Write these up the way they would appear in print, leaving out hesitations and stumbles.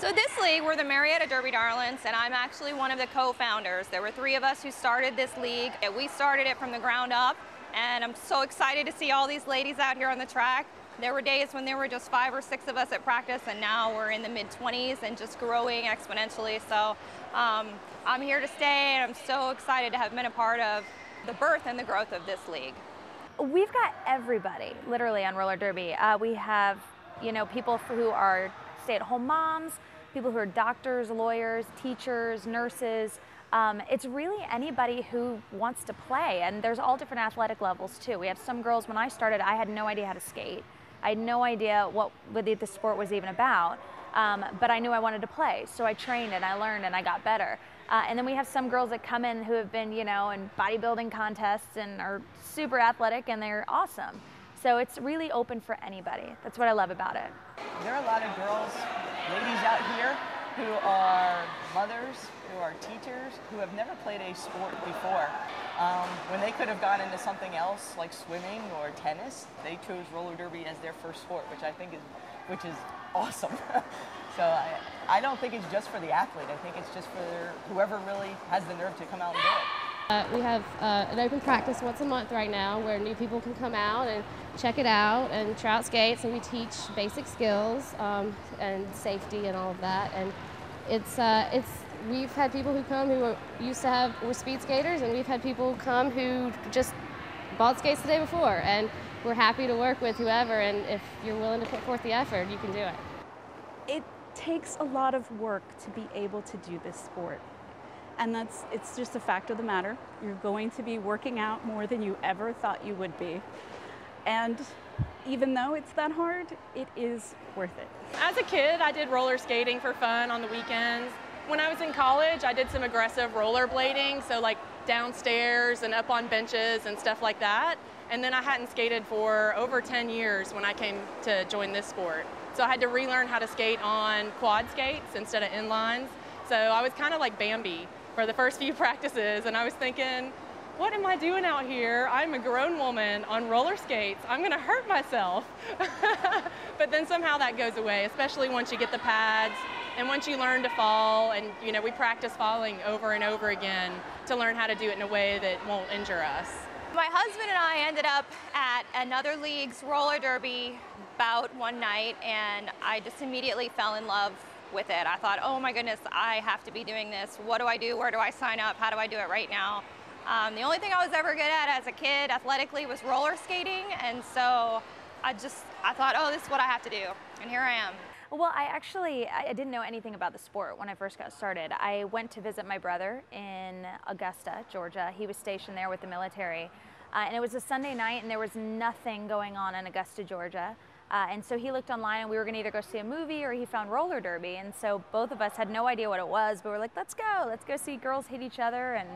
So this league, we're the Marietta Derby Darlins, and I'm actually one of the co-founders. There were 3 of us who started this league. We started it from the ground up, and I'm so excited to see all these ladies out here on the track. There were days when there were just 5 or 6 of us at practice, and now we're in the mid-20s and just growing exponentially. So I'm here to stay, and I'm so excited to have been a part of the birth and the growth of this league. We've got everybody, literally, on roller derby. We have, people who are stay-at-home moms, people who are doctors, lawyers, teachers, nurses. It's really anybody who wants to play, and there's all different athletic levels too. We have some girls. When I started, I had no idea how to skate. I had no idea what the sport was even about, but I knew I wanted to play, so I trained and I learned and I got better. And then we have some girls that come in who have been, in bodybuilding contests and are super athletic, and they're awesome. So it's really open for anybody. That's what I love about it. There are a lot of girls, ladies out here who are mothers, who are teachers, who have never played a sport before. When they could have gone into something else like swimming or tennis, they chose roller derby as their first sport, which I think is awesome. So I don't think it's just for the athlete. I think it's just for whoever really has the nerve to come out and do it. We have an open practice once a month right now where new people can come out and check it out and try out skates, and we teach basic skills and safety and all of that. And we've had people who come who were speed skaters, and we've had people come who just bought skates the day before, and we're happy to work with whoever, and if you're willing to put forth the effort, you can do it. It takes a lot of work to be able to do this sport. And it's just a fact of the matter. You're going to be working out more than you ever thought you would be. And even though it's that hard, it is worth it. As a kid, I did roller skating for fun on the weekends. When I was in college, I did some aggressive rollerblading, so like downstairs and up on benches and stuff like that. And then I hadn't skated for over 10 years when I came to join this sport. So I had to relearn how to skate on quad skates instead of inlines. So I was kind of like Bambi for the first few practices, and I was thinking, what am I doing out here? I'm a grown woman on roller skates. I'm gonna hurt myself. But then somehow that goes away, especially once you get the pads and once you learn to fall, and we practice falling over and over again to learn how to do it in a way that won't injure us. My husband and I ended up at another league's roller derby bout one night, and I just immediately fell in love with it. I thought, oh my goodness, I have to be doing this. What do I do? Where do I sign up? How do I do it right now? The only thing I was ever good at as a kid athletically was roller skating, and so I thought, oh, this is what I have to do, and here I am. Well, I didn't know anything about the sport when I first got started. I went to visit my brother in Augusta, Georgia. He was stationed there with the military, and it was a Sunday night, and there was nothing going on in Augusta, Georgia. And so he looked online, and we were going to either go see a movie or he found roller derby. And so both of us had no idea what it was, but we're like, let's go see girls hit each other and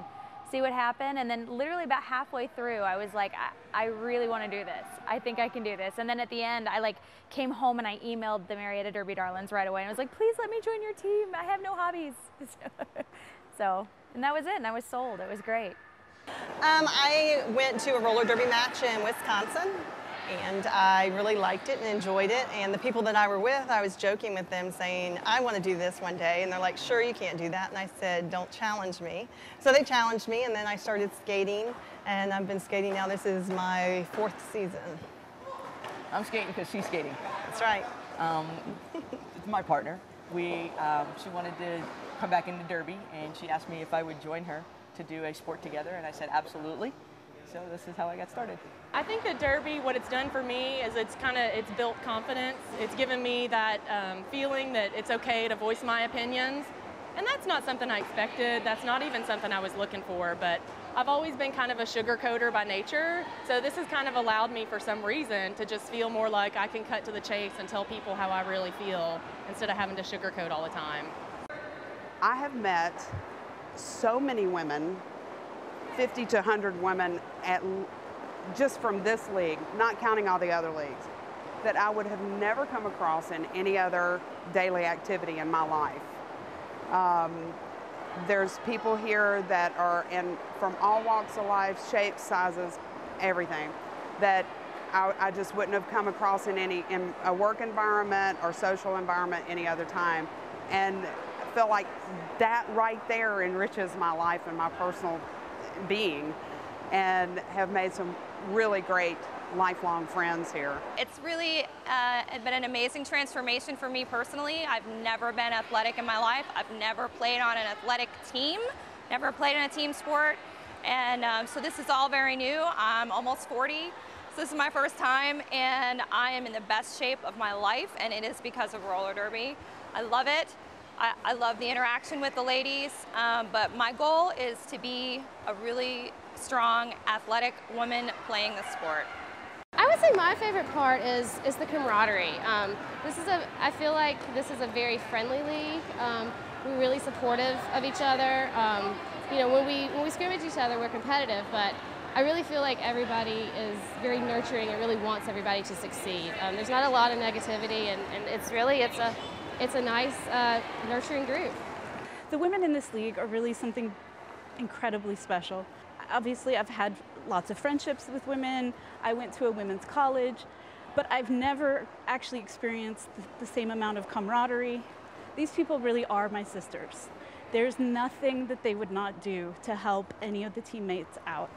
see what happened. And then literally about halfway through, I was like, I really want to do this. I think I can do this. And then at the end, I came home and I emailed the Marietta Derby Darlins right away. And I was like, please let me join your team. I have no hobbies. And that was it. And I was sold. It was great. I went to a roller derby match in Wisconsin, and I really liked it and enjoyed it. And the people that I were with, I was joking with them saying, I want to do this one day. And they're like, sure, you can't do that. And I said, don't challenge me. So they challenged me, and then I started skating, and I've been skating now. This is my 4th season. I'm skating because she's skating. That's right. It's my partner. She wanted to come back into derby, and she asked me if I would join her to do a sport together, and I said absolutely. So this is how I got started. I think that derby, what it's done for me is it's built confidence. It's given me that feeling that it's okay to voice my opinions. And that's not something I expected. That's not even something I was looking for, but I've always been kind of a sugarcoater by nature. So this has kind of allowed me for some reason to just feel more like I can cut to the chase and tell people how I really feel instead of having to sugarcoat all the time. I have met so many women, 50 to 100 women just from this league, not counting all the other leagues, that I would have never come across in any other daily activity in my life. There's people here that are from all walks of life, shapes, sizes, everything, that I just wouldn't have come across in a work environment or social environment any other time. and feel like that right there enriches my life and my personal being, and have made some really great lifelong friends here. It's really been an amazing transformation for me personally. I've never been athletic in my life. I've never played on an athletic team, never played in a team sport. And so this is all very new. I'm almost 40, so this is my first time, and I am in the best shape of my life, and it is because of roller derby. I love it. I love the interaction with the ladies, but my goal is to be a really strong, athletic woman playing the sport. I would say my favorite part is the camaraderie. I feel like this is a very friendly league. We're really supportive of each other. You know, when we scrimmage each other, we're competitive, but I really feel like everybody is very nurturing and really wants everybody to succeed. There's not a lot of negativity, and it's a nice, nurturing group. The women in this league are really something incredibly special. Obviously, I've had lots of friendships with women. I went to a women's college, but I've never actually experienced the same amount of camaraderie. These people really are my sisters. There's nothing that they would not do to help any of the teammates out.